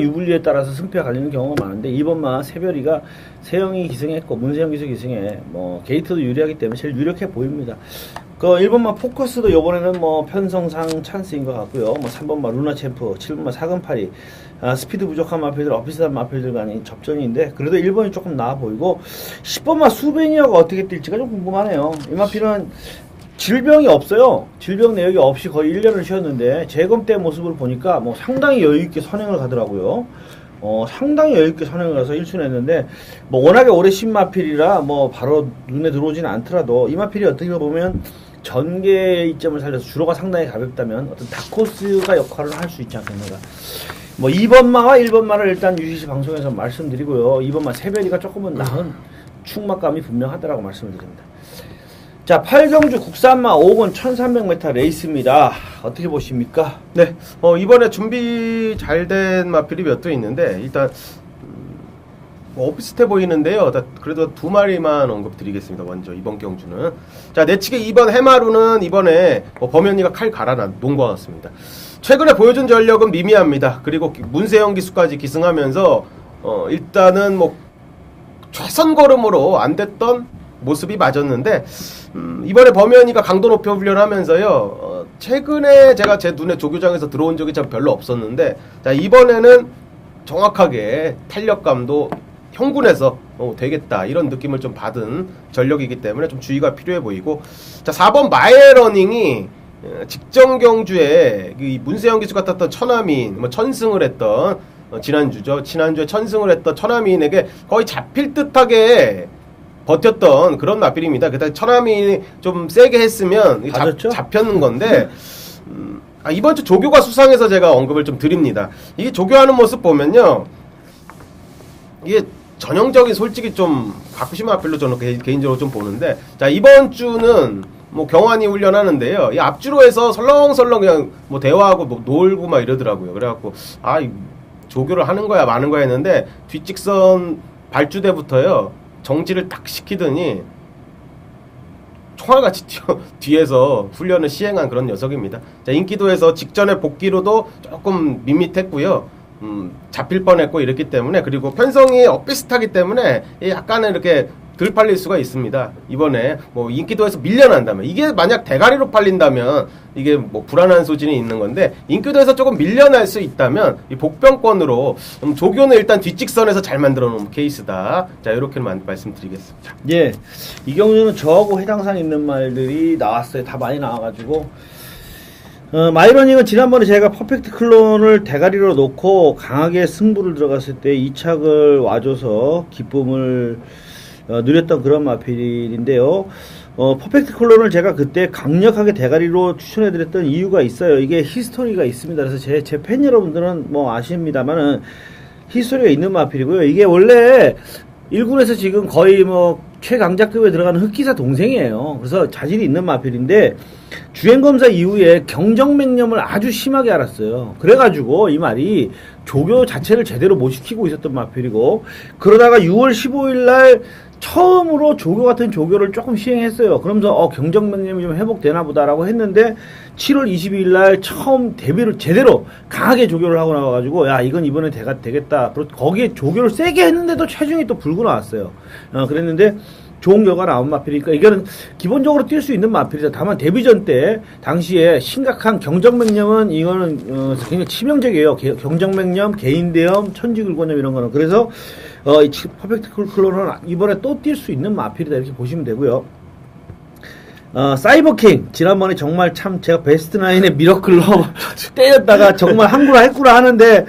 유불리에 따라서 승패가 갈리는 경우가 많은데 이번만 새별이가 세영이 기승했고 문세영 기수 기승해 뭐 게이트도 유리하기 때문에 제일 유력해 보입니다. 그 1번만 포커스도 이번에는 뭐 편성상 찬스인 것 같고요. 뭐 3번만 루나 챔프, 7번만 사근팔이 스피드 부족한 마필들, 엇비슷한 마필들 간의 접전인데 그래도 1번이 조금 나아 보이고 10번만 수베니어가 어떻게 뛸지가 좀 궁금하네요. 이 마필은 질병이 없어요. 질병 내역이 없이 거의 1년을 쉬었는데 재검 때 모습을 보니까 뭐 상당히 여유있게 선행을 가더라고요. 상당히 여유있게 선행을 가서 1순 했는데 뭐 워낙에 오래 신 마필이라 뭐 바로 눈에 들어오지는 않더라도 이 마필이 어떻게 보면 전개 이점을 살려서 주로가 상당히 가볍다면 어떤 다코스가 역할을 할 수 있지 않겠는가. 뭐 2번마와 1번마를 일단 UCC 방송에서 말씀드리고요. 2번마 새별이가 조금은 나은 충막감이 분명하다라고 말씀을 드립니다. 자, 8경주 국산마 5번 1300m 레이스입니다. 어떻게 보십니까? 네, 이번에 준비 잘 된 마필이 몇 도 있는데 일단 비슷해 보이는데요. 그래도 두 마리만 언급드리겠습니다. 먼저 이번 경주는 자, 내치기 2번 해마루는 이번에 범현이가 칼 갈아 놓은 것 같습니다. 최근에 보여준 전력은 미미합니다. 그리고 문세영 기수까지 기승하면서 일단은 뭐 최선 걸음으로 안 됐던 모습이 맞았는데 이번에 범현이가 강도 높여 훈련하면서요. 최근에 제가 제 눈에 조교장에서 들어온 적이 참 별로 없었는데 자, 이번에는 정확하게 탄력감도 형군에서 되겠다 이런 느낌을 좀 받은 전력이기 때문에 좀 주의가 필요해 보이고 자 4번 마에러닝이 직전 경주에 이 문세영 기수 같았던 천하민 뭐 천승을 했던 지난주에 천승을 했던 천하민에게 거의 잡힐 듯하게 버텼던 그런 마필입니다. 그때 천하민이 좀 세게 했으면 잡혔는 건데 이번 주 조교가 수상해서 제가 언급을 좀 드립니다. 이게 조교하는 모습 보면요. 이게 전형적인 솔직히 좀 가쿠시마 마필로 저는 개인적으로 좀 보는데 자 이번 주는 뭐 경환이 훈련하는데요. 이 앞주로에서 설렁설렁 그냥 뭐 대화하고 뭐 놀고 막 이러더라고요. 그래갖고 조교를 하는 거야 마는 거야 했는데 뒷직선 발주대부터요 정지를 딱 시키더니 총알같이 뒤에서 훈련을 시행한 그런 녀석입니다. 자, 인기도에서 직전에 복귀로도 조금 밋밋했고요. 잡힐 뻔했고 이랬기 때문에 그리고 편성이 엇비슷하기 때문에 약간은 이렇게 덜 팔릴 수가 있습니다. 이번에 뭐 인기도에서 밀려난다면 이게 만약 대가리로 팔린다면 이게 뭐 불안한 소진이 있는 건데 인기도에서 조금 밀려날 수 있다면 이 복병권으로 조교는 일단 뒷직선에서 잘 만들어 놓은 케이스다. 자 이렇게 말씀드리겠습니다. 예, 이 경우는 저하고 해당상 있는 말들이 나왔어요. 다 많이 나와가지고 마이러닝은 지난번에 제가 퍼펙트 클론을 대가리로 놓고 강하게 승부를 들어갔을 때 이착을 와줘서 기쁨을 누렸던 그런 마필인데요. 퍼펙트 클론을 제가 그때 강력하게 대가리로 추천해드렸던 이유가 있어요. 이게 히스토리가 있습니다. 그래서 제 팬 여러분들은 뭐 아십니다만은 히스토리가 있는 마필이고요. 이게 원래 1군에서 지금 거의 뭐 최강자급에 들어가는 흑기사 동생이에요. 그래서 자질이 있는 마필인데 주행검사 이후에 경정맹염을 아주 심하게 앓았어요. 그래가지고 이 말이 조교 자체를 제대로 못 시키고 있었던 마필이고 그러다가 6월 15일날 처음으로 조교 같은 조교를 조금 시행했어요. 그러면서 경정맹염이 좀 회복되나 보다라고 했는데 7월 22일날 처음 데뷔를 제대로 강하게 조교를 하고 나와가지고 야 이건 이번에 되겠다. 거기에 조교를 세게 했는데도 체중이 또 불고 나왔어요. 그랬는데 좋은 결과 나온 마필이니까 이거는 기본적으로 뛸 수 있는 마필이다. 다만 데뷔전 때 당시에 심각한 경정맹염은 이거는 굉장히 치명적이에요. 경정맹염, 개인대염, 천지굴곤염 이런 거는. 그래서 이 퍼펙트 클론은 이번에 또 뛸 수 있는 마필이다 이렇게 보시면 되고요. 사이버킹 지난번에 정말 참 제가 베스트 나인의 미러클로 때렸다가 정말 한구라 했구라 하는데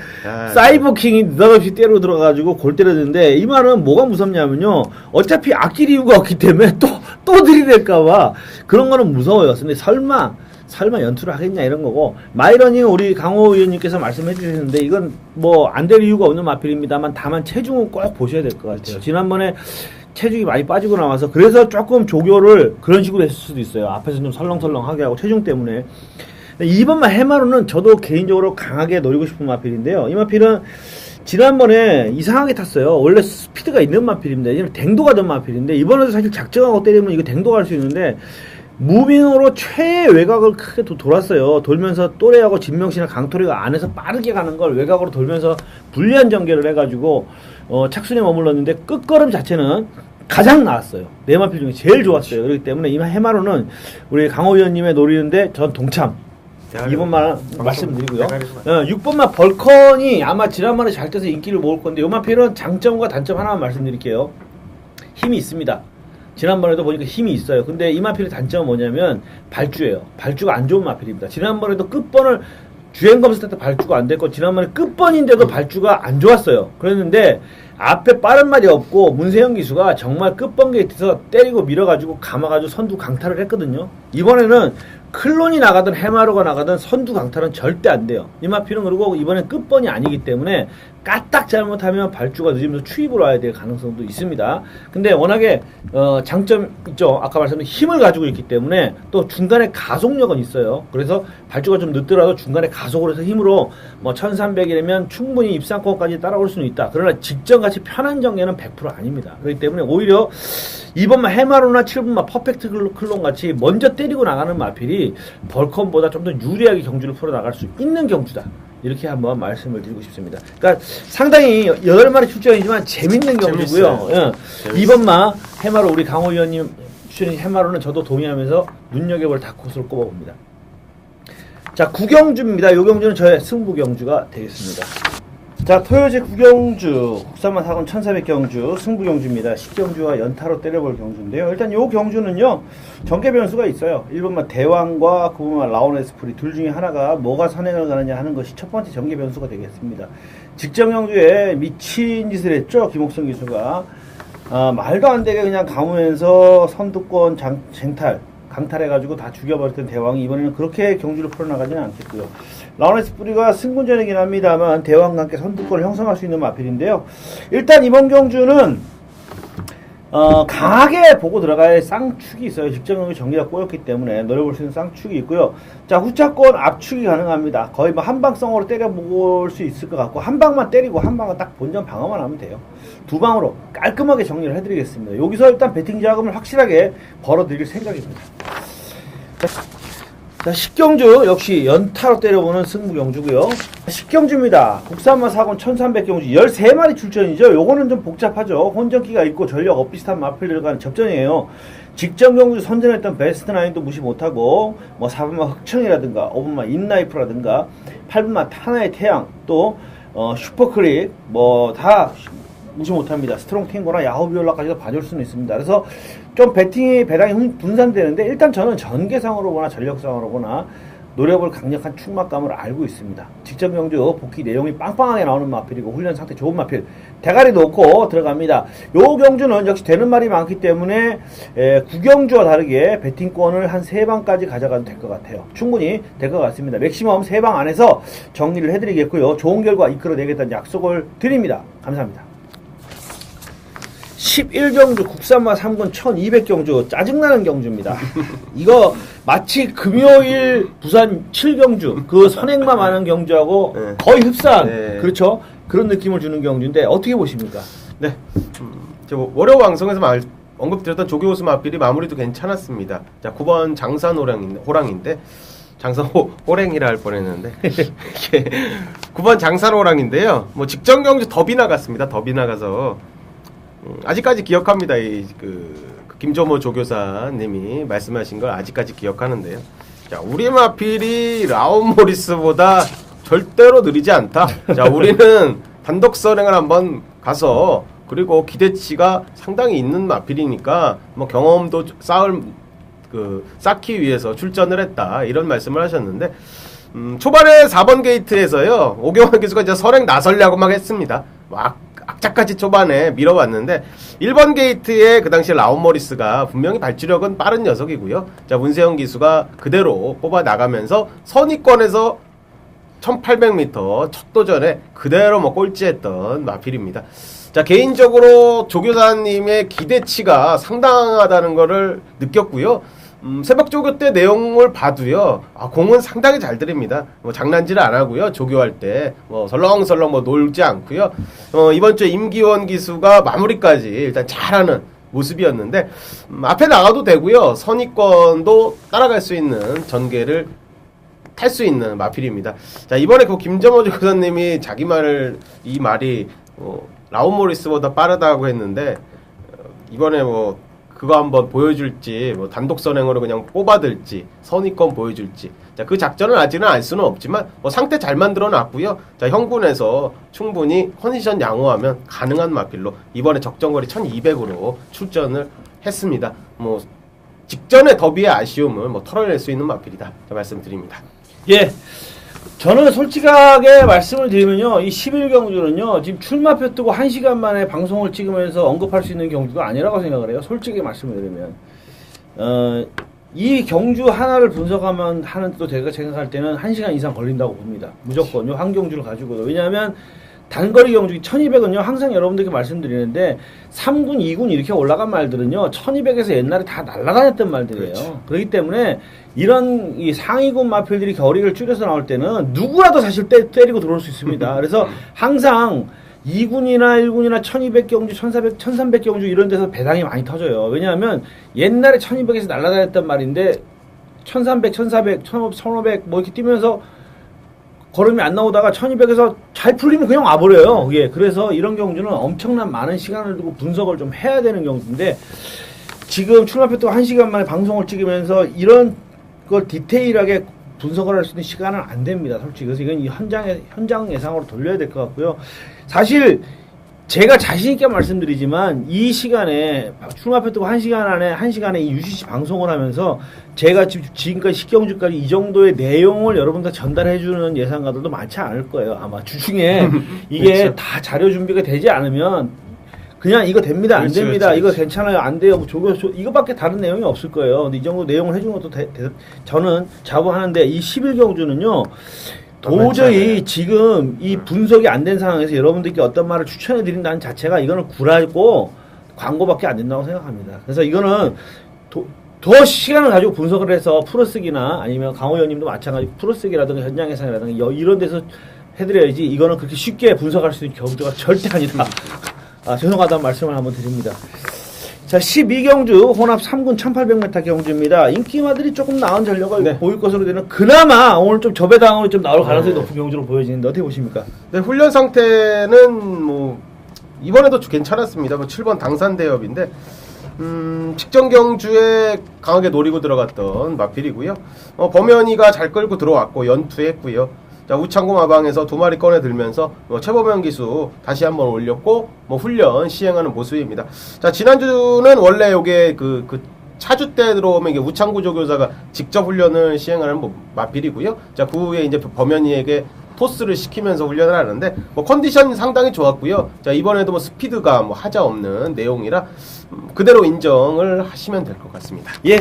사이버킹이 느닷없이 때려 들어가지고 골 때렸는데 이 말은 뭐가 무섭냐면요 어차피 아낄 이유가 없기 때문에 또 들이댈까봐 그런 거는 무서워요. 근데 설마 연투를 하겠냐 이런 거고 마이러닝 우리 강호 의원님께서 말씀해 주셨는데 이건 뭐 안 될 이유가 없는 마필입니다만 다만 체중은 꼭 보셔야 될 것 같아요. 지난번에 체중이 많이 빠지고 나와서 그래서 조금 조교를 그런 식으로 했을 수도 있어요. 앞에서 좀 설렁설렁하게 하고 체중 때문에. 2번만 해마루는 저도 개인적으로 강하게 노리고 싶은 마필인데요. 이 마필은 지난번에 이상하게 탔어요. 원래 스피드가 있는 마필입니다. 이제는 댕도가 된 마필인데 이번에도 사실 작정하고 때리면 이거 댕도 갈 수 있는데 무빙으로 최외곽을 크게 돌았어요. 돌면서 또래하고 진명씨나 강토리가 안에서 빠르게 가는 걸 외곽으로 돌면서 불리한 전개를 해가지고 착순에 머물렀는데 끝걸음 자체는 가장 나았어요. 네 마필 중에 제일 좋았어요. 그렇기 때문에 이 해마로는 우리 강호 위원님의 노리는데 전 동참. 2번만 말씀드리고요. 6번만 벌컨이 아마 지난번에 잘 떠서 인기를 모을 건데 이 마필은 장점과 단점 하나만 말씀드릴게요. 힘이 있습니다. 지난번에도 보니까 힘이 있어요. 근데 이 마필의 단점은 뭐냐면 발주예요. 발주가 안 좋은 마필입니다. 지난번에도 끝번을 주행검사 때 발주가 안 됐고 지난번에 끝번인데도 발주가 안 좋았어요. 그랬는데 앞에 빠른 말이 없고 문세영 기수가 정말 끝번 게이트에서 때리고 밀어가지고 감아가지고 선두 강타를 했거든요. 이번에는 클론이 나가든 해마루가 나가든 선두 강타는 절대 안 돼요. 이 마필은 그리고 이번엔 끝번이 아니기 때문에 까딱 잘못하면 발주가 늦으면서 추입으로 와야 될 가능성도 있습니다. 근데 워낙에 장점 있죠. 아까 말씀드린 힘을 가지고 있기 때문에 또 중간에 가속력은 있어요. 그래서 발주가 좀 늦더라도 중간에 가속을 해서 힘으로 뭐 1300이라면 충분히 입상권까지 따라올 수는 있다. 그러나 직전같이 편한 정계는 100% 아닙니다. 그렇기 때문에 오히려 이번만 해마루나 7분만 퍼펙트 클론 같이 먼저 때리고 나가는 마필이 벌컴보다 좀 더 유리하게 경주를 풀어나갈 수 있는 경주다. 이렇게 한번 말씀을 드리고 싶습니다. 그러니까 상당히 8마리 출전이지만 재밌는 경주고요. 예. 이번만 해마루 우리 강호 위원님 추천인 해마루는 저도 동의하면서 눈여겨볼 다크호스를 꼽아봅니다. 자, 구경주입니다. 이 경주는 저의 승부 경주가 되겠습니다. 자, 토요제 구경주, 국산만 4권 1400경주, 승부 경주입니다. 10경주와 연타로 때려볼 경주인데요. 일단 요 경주는요, 전개 변수가 있어요. 1번만 대왕과 9번만 라온 에스프리 둘 중에 하나가 뭐가 선행을 가느냐 하는 것이 첫 번째 전개 변수가 되겠습니다. 직전 경주에 미친 짓을 했죠, 김옥성 기수가. 말도 안 되게 그냥 감으면서 선두권 강탈해가지고 다 죽여버렸던 대왕이 이번에는 그렇게 경주를 풀어나가지는 않겠고요. 라오네스 뿌리가 승군전이긴 합니다만 대왕과 함께 선두권을 형성할 수 있는 마필인데요. 일단 이번 경주는 강하게 보고 들어가야 할 쌍축이 있어요. 직전 경기 전기가 꼬였기 때문에 노려볼 수 있는 쌍축이 있고요. 자, 후차권 압축이 가능합니다. 거의 뭐 한방성으로 때려볼 수 있을 것 같고 한 방만 때리고 한 방은 딱 본전 방어만 하면 돼요. 두 방으로 깔끔하게 정리를 해드리겠습니다. 여기서 일단 배팅 자금을 확실하게 벌어드릴 생각입니다. 자, 10경주 역시 연타로 때려보는 승부 경주고요. 10경주입니다. 국산만 4권 1300경주 13마리 출전이죠. 요거는 좀 복잡하죠. 혼전기가 있고 전력 엇비슷한 마필 들어가는 접전이에요. 직전 경주 선전했던 베스트 나인도 무시 못하고 뭐 4번만 흑청이라든가 5번만 인나이프라든가 8번만 타나의 태양 또 슈퍼크릭 뭐 다 무시 못합니다. 스트롱 탱고나 야호비올라까지도 봐줄 수는 있습니다. 그래서 좀 배당이 분산되는데 일단 저는 전개상으로 보나 전력상으로 보나 노려볼 강력한 축막감을 알고 있습니다. 직전 경주 복귀 내용이 빵빵하게 나오는 마필이고 훈련 상태 좋은 마필 대가리 놓고 들어갑니다. 요 경주는 역시 되는 말이 많기 때문에 구경주와 다르게 배팅권을 한 3방까지 가져가도 될 것 같아요. 충분히 될 것 같습니다. 맥시멈 3방 안에서 정리를 해드리겠고요. 좋은 결과 이끌어내겠다는 약속을 드립니다. 감사합니다. 11경주 국산마 3군 1200경주 짜증나는 경주입니다. 이거 마치 금요일 부산 7경주 그 선행만 많은 경주하고 네. 거의 흡사한 네. 그렇죠? 그런 느낌을 주는 경주인데 어떻게 보십니까? 네, 월요 방송에서 언급드렸던 조교호수 마필이 마무리도 괜찮았습니다. 자, 9번 장산 호랑인데 장산 호랭이라 할 뻔했는데 9번 장산 호랑인데요. 뭐 직전 경주 더비 나갔습니다. 더비 나가서 아직까지 기억합니다. 김조모 조교사님이 말씀하신 걸 아직까지 기억하는데요. 자, 우리 마필이 라온 모리스보다 절대로 느리지 않다. 자, 우리는 단독 선행을 한번 가서 그리고 기대치가 상당히 있는 마필이니까 뭐 경험도 쌓기 위해서 출전을 했다. 이런 말씀을 하셨는데 초반에 4번 게이트에서요. 오경환 기수가 이제 선행 나설려고 막 했습니다. 악착같이 초반에 밀어왔는데 1번 게이트에 그 당시에 라온 모리스가 분명히 발주력은 빠른 녀석이고요. 자, 문세영 기수가 그대로 뽑아 나가면서 선위권에서 1800m 첫 도전에 그대로 뭐 꼴찌했던 마필입니다. 자, 개인적으로 조교사님의 기대치가 상당하다는 거를 느꼈고요. 새벽 조교 때 내용을 봐도요, 공은 상당히 잘 들입니다. 뭐 장난질 안 하고요, 조교할 때 뭐 설렁설렁 뭐 놀지 않고요. 이번 주에 임기원 기수가 마무리까지 일단 잘하는 모습이었는데 앞에 나가도 되고요, 선위권도 따라갈 수 있는 전개를 탈 수 있는 마필입니다. 자, 이번에 그 김정호 조교사님이 이 말이 라온 모리스보다 빠르다고 했는데 이번에 뭐 그거 한번 보여줄지, 뭐 단독 선행으로 그냥 뽑아들지, 선위권 보여줄지. 자, 그 작전을 아직은 알 수는 없지만, 뭐 상태 잘 만들어 놨고요. 자, 형군에서 충분히 컨디션 양호하면 가능한 마필로 이번에 적정거리 1200으로 출전을 했습니다. 뭐, 직전에 더비의 아쉬움을 뭐 털어낼 수 있는 마필이다. 자, 말씀드립니다. 예. 저는 솔직하게 말씀을 드리면요, 이 11경주는요, 지금 출마표 뜨고 1시간 만에 방송을 찍으면서 언급할 수 있는 경주가 아니라고 생각을 해요. 솔직히 말씀을 드리면. 이 경주 하나를 분석하면 하는 또 제가 생각할 때는 1시간 이상 걸린다고 봅니다. 무조건요, 한 경주를 가지고도. 왜냐하면 단거리 경주 1200은요, 항상 여러분들께 말씀드리는데 3군, 2군 이렇게 올라간 말들은요, 1200에서 옛날에 다 날아다녔던 말들이에요. 그렇죠. 그렇기 때문에 이런 이 상위군 마필들이 거리를 줄여서 나올 때는 누구라도 사실 때리고 들어올 수 있습니다. 그래서 항상 2군이나 1군이나 1200 경주, 1400, 1300 경주 이런 데서 배당이 많이 터져요. 왜냐하면 옛날에 1200에서 날아다녔단 말인데 1300, 1400, 1500 뭐 이렇게 뛰면서 걸음이 안 나오다가 1200에서 잘 풀리면 그냥 와버려요. 그게. 그래서 이런 경주는 엄청난 많은 시간을 두고 분석을 좀 해야 되는 경주인데 지금 출마표 또 1시간 만에 방송을 찍으면서 이런 걸 디테일하게 분석을 할 수 있는 시간은 안 됩니다. 솔직히. 그래서 이건 이 현장 예상으로 돌려야 될 것 같고요. 사실 제가 자신있게 말씀드리지만 이 시간에 출마표 뜨고 1시간에 이 UCC 방송을 하면서 제가 지금까지 10경주까지 이 정도의 내용을 여러분들 전달해주는 예상가들도 많지 않을 거예요. 아마 주중에 이게 그렇죠. 다 자료 준비가 되지 않으면 그냥 이거 됩니다, 안 그렇지, 됩니다, 그렇지, 이거 그렇지. 괜찮아요, 안 돼요, 뭐 이거밖에 다른 내용이 없을 거예요. 근데 이 정도 내용을 해준 것도 저는 자부하는데 이 11경주는요, 도저히 지금 이 분석이 안 된 상황에서 여러분들께 어떤 말을 추천해 드린다는 자체가 이거는 굴하고 광고밖에 안 된다고 생각합니다. 그래서 이거는 더 시간을 가지고 분석을 해서 풀어쓰기나 아니면 강호 의원님도 마찬가지로 풀어쓰기라든가 현장 예상이라든가 이런 데서 해드려야지 이거는 그렇게 쉽게 분석할 수 있는 경주가 절대 아니다. 죄송하다는 말씀을 한번 드립니다. 자, 12경주 혼합 3군 1800m 경주입니다. 인기마들이 조금 나은 전력을 보일 것으로 되는 그나마 오늘 좀 저배당으로 좀 나올 가능성이 높은 경주로 보여지는데 어떻게 보십니까? 네, 훈련 상태는 뭐 이번에도 괜찮았습니다. 뭐 7번 당산대협인데 직전 경주에 강하게 노리고 들어갔던 마필이고요. 범현이가 잘 끌고 들어왔고 연투했고요. 자, 우창고 마방에서 2마리 꺼내 들면서 최범현 기수 다시 한번 올렸고 훈련 시행하는 모습입니다. 자, 지난주는 원래 요게 그 차주 때 들어오면 이게 우창고 조교사가 직접 훈련을 시행하는 마필이고요. 자, 그 후에 이제 범현이에게 토스를 시키면서 훈련을 하는데 컨디션 상당히 좋았고요. 자, 이번에도 스피드가 하자 없는 내용이라 그대로 인정을 하시면 될 것 같습니다. 예.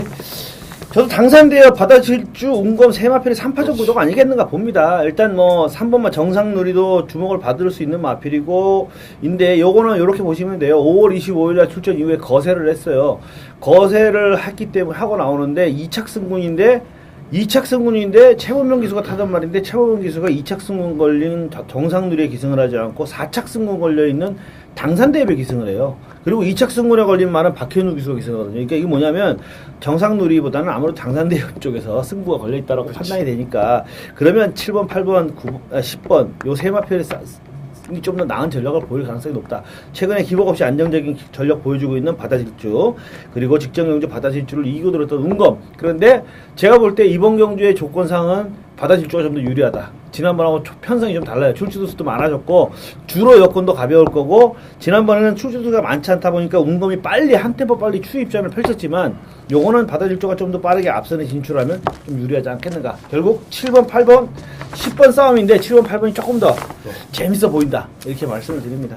저도 당산대여 바다질주 운검 세마필이 3파전 구도가 아니겠는가 봅니다. 일단 3번마 정상누리도 주목을 받을 수 있는 마필이고 인데 요거는 요렇게 보시면 돼요. 5월 25일날 출전 이후에 거세를 했어요. 거세를 했기 때문에 하고 나오는데 2착 승군인데 최범명 기수가 타던 말인데 최범명 기수가 2착 승군 걸린 정상누리에 기승을 하지 않고 4착 승군 걸려있는 당산대협에 기승을 해요. 그리고 2착 승군에 걸린 말은 박현우 기수가 기승하거든요. 그러니까 이게 뭐냐면 정상누리보다는 아무래도 당산대협 쪽에서 승부가 걸려있다라고 판단이 되니까 그러면 7번, 8번, 9번, 10번 요 세 마필이 좀 더 나은 전력을 보일 가능성이 높다. 최근에 기복 없이 안정적인 전력 보여주고 있는 바다질주 그리고 직전 경주 바다질주를 이기고 들었던 운검. 그런데 제가 볼 때 이번 경주의 조건상은 바다질주가 좀 더 유리하다. 지난번하고 편성이 좀 달라요. 출주도 수도 많아졌고 주로 여건도 가벼울 거고 지난번에는 출주수가 많지 않다 보니까 운검이 한 템포 빨리 추입전을 펼쳤지만 요거는 바다질주가 좀 더 빠르게 앞선에 진출하면 좀 유리하지 않겠는가. 결국 7번, 8번, 10번 싸움인데 7번, 8번이 조금 더 재밌어 보인다. 이렇게 말씀을 드립니다.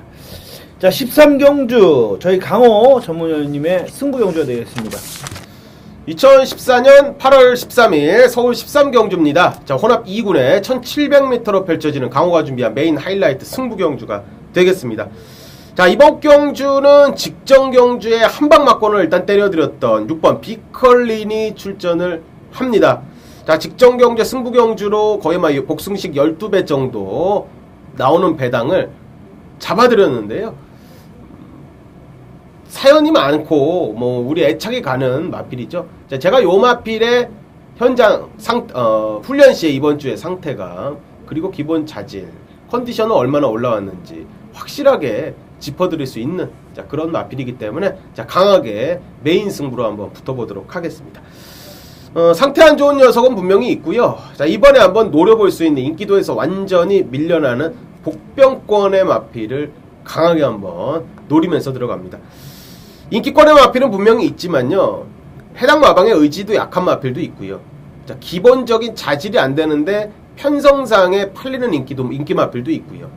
자, 13경주 저희 강호 전문위원님의 승부경주가 되겠습니다. 2014년 8월 13일 서울 13경주입니다. 자, 혼합 2군에 1700m로 펼쳐지는 강호가 준비한 메인 하이라이트 승부경주가 되겠습니다. 자, 이번 경주는 직전 경주에 한방 막권을 일단 때려드렸던 6번 비컬린이 출전을 합니다. 자, 직전 경주 승부경주로 거의 복승식 12배 정도 나오는 배당을 잡아드렸는데요. 사연이 많고 우리 애착이 가는 마필이죠. 자, 제가 요 마필의 현장 훈련 시에 이번 주의 상태가 그리고 기본 자질, 컨디션은 얼마나 올라왔는지 확실하게 짚어드릴 수 있는 그런 마필이기 때문에 강하게 메인 승부로 한번 붙어보도록 하겠습니다. 상태 안 좋은 녀석은 분명히 있고요. 자, 이번에 한번 노려볼 수 있는 인기도에서 완전히 밀려나는 복병권의 마필을 강하게 한번 노리면서 들어갑니다. 인기권의 마필은 분명히 있지만요. 해당 마방의 의지도 약한 마필도 있고요. 자, 기본적인 자질이 안 되는데 편성상에 팔리는 인기 마필도 있고요.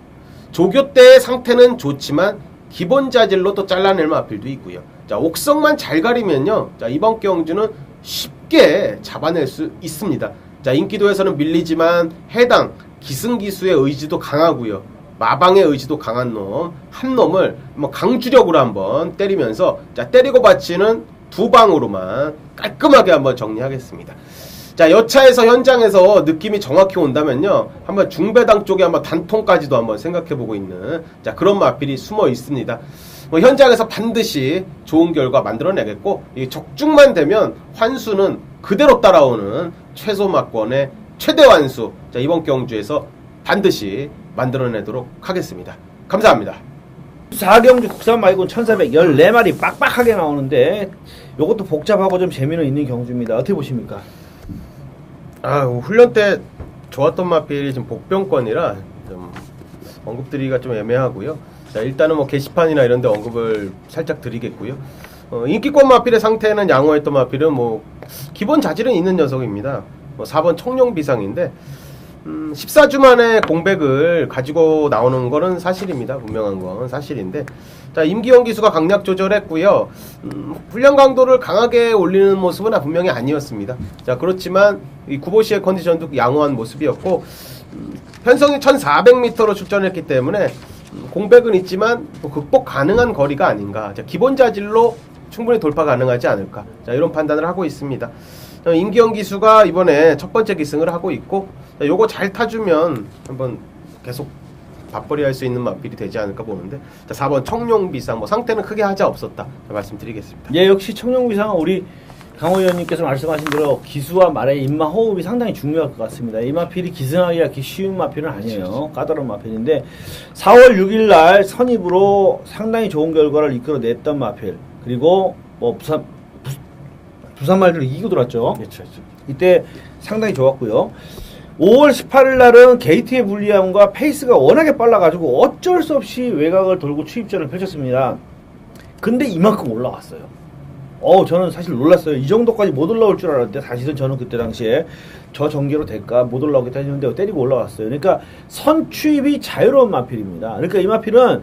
조교 때의 상태는 좋지만 기본 자질로 또 잘라낼 마필도 있고요. 자, 옥성만 잘 가리면요. 자, 이번 경주는 쉽게 잡아낼 수 있습니다. 자, 인기도에서는 밀리지만 해당 기승기수의 의지도 강하고요. 마방의 의지도 강한 놈, 한 놈을 뭐 강주력으로 한번 때리면서, 자, 때리고 받치는 두 방으로만 깔끔하게 한번 정리하겠습니다. 자, 여차에서 현장에서 느낌이 정확히 온다면요, 한번 중배당 쪽에 한번 단통까지도 한번 생각해보고 있는, 자, 그런 마필이 숨어 있습니다. 뭐 현장에서 반드시 좋은 결과 만들어내겠고, 이 적중만 되면 환수는 그대로 따라오는 최소 막권의 최대 환수, 자, 이번 경주에서 반드시 만들어내도록 하겠습니다. 감사합니다. 4경주 국산 말고 1414마리 빡빡하게 나오는데 이것도 복잡하고 좀 재미는 있는 경주입니다. 어떻게 보십니까? 훈련 때 좋았던 마필이 지금 복병권이라 좀 언급드리기가 좀 애매하고요. 자, 일단은 뭐 게시판이나 이런 데 언급을 살짝 드리겠고요. 인기권 마필의 상태는 양호했던 마필은 뭐 기본 자질은 있는 녀석입니다. 뭐 4번 청룡비상인데 14주 만에 공백을 가지고 나오는 거는 사실입니다. 분명한 건 사실인데, 자, 임기영 기수가 강약 조절했고요. 훈련 강도를 강하게 올리는 모습은 분명히 아니었습니다. 자, 그렇지만 이 구보시의 컨디션도 양호한 모습이었고, 편성이 1400m로 출전했기 때문에 공백은 있지만 극복 가능한 거리가 아닌가. 자, 기본 자질로 충분히 돌파 가능하지 않을까. 자, 이런 판단을 하고 있습니다. 임기영 기수가 이번에 첫 번째 기승을 하고 있고, 요거 잘 타주면 한번 계속 밥벌이 할 수 있는 마필이 되지 않을까 보는데, 자, 4번 청룡비상, 뭐 상태는 크게 하자 없었다, 말씀드리겠습니다. 예, 역시 청룡비상은 우리 강호 의원님께서 말씀하신 대로 기수와 말의 입마 호흡이 상당히 중요할 것 같습니다. 이 마필이 기승하기가 쉬운 마필은 아니에요. 까다로운 마필인데 4월 6일 날 선입으로 상당히 좋은 결과를 이끌어냈던 마필, 그리고 뭐 부산 말들을 이기고 들어왔죠. 그렇죠. 이때 상당히 좋았고요. 5월 18일 날은 게이트의 불리함과 페이스가 워낙에 빨라가지고 어쩔 수 없이 외곽을 돌고 추입전을 펼쳤습니다. 근데 이만큼 올라왔어요. 저는 사실 놀랐어요. 이 정도까지 못 올라올 줄 알았는데, 사실은 저는 그때 당시에 저 전개로 될까 못 올라오겠다 했는데 때리고 올라왔어요. 그러니까 선추입이 자유로운 마필입니다. 그러니까 이 마필은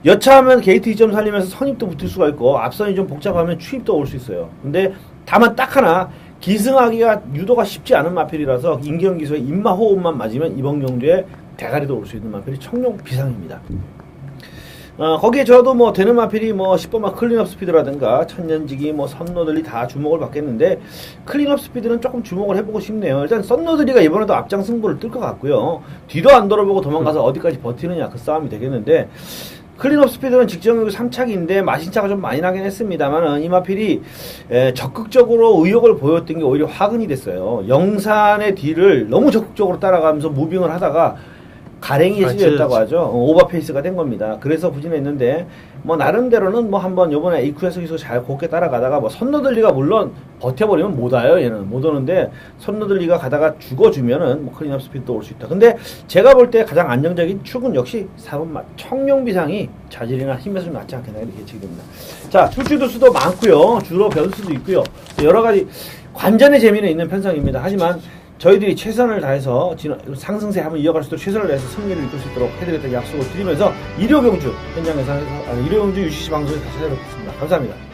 여차하면 게이트 2점 살리면서 선입도 붙을 수가 있고, 앞선이 좀 복잡하면 추입도 올 수 있어요. 근데 다만 딱 하나, 기승하기가 유도가 쉽지 않은 마필이라서 임기영 기수의 입마 호흡만 맞으면 이번 경주에 대가리도 올 수 있는 마필이 청룡비상입니다. 거기에 저도 뭐 되는 마필이 뭐 10번마 클린업 스피드라든가 천년지기, 뭐 선노들이 다 주목을 받겠는데, 클린업 스피드는 조금 주목을 해보고 싶네요. 일단 선노들이가 이번에도 앞장 승부를 뜰 것 같고요. 뒤도 안 돌아보고 도망가서 어디까지 버티느냐, 그 싸움이 되겠는데, 클린업 스피드는 직전격이 3착인데 마신차가 좀 많이 나긴 했습니다만, 이 마필이 적극적으로 의욕을 보였던 게 오히려 화근이 됐어요. 영산의 뒤를 너무 적극적으로 따라가면서 무빙을 하다가 가랭이에 실렸다고 하죠. 오버페이스가 된 겁니다. 그래서 부진했는데, 뭐 나름대로는 뭐 한번 요번에 에이쿠에서 잘 곱게 따라가다가, 뭐 선노들리가 물론 버텨버리면 못 와요. 얘는 못 오는데, 선노들리가 가다가 죽어주면은 뭐 클린업 스피드도 올 수 있다. 근데 제가 볼 때 가장 안정적인 축은 역시 4번 청룡비상이 자질이나 힘에서 좀 낫지 않겠나 이렇게 예측이 됩니다. 자, 출주도 수도 많고요. 주로 변수도 있고요. 여러 가지 관전의 재미는 있는 편성입니다. 하지만 저희들이 최선을 다해서 상승세 한번 이어갈 수 있도록 최선을 다해서 승리를 이끌 수 있도록 해드리겠다는 약속을 드리면서 일요경주 현장에서 일요경주 UCC 방송에 다시 찾아뵙겠습니다. 감사합니다.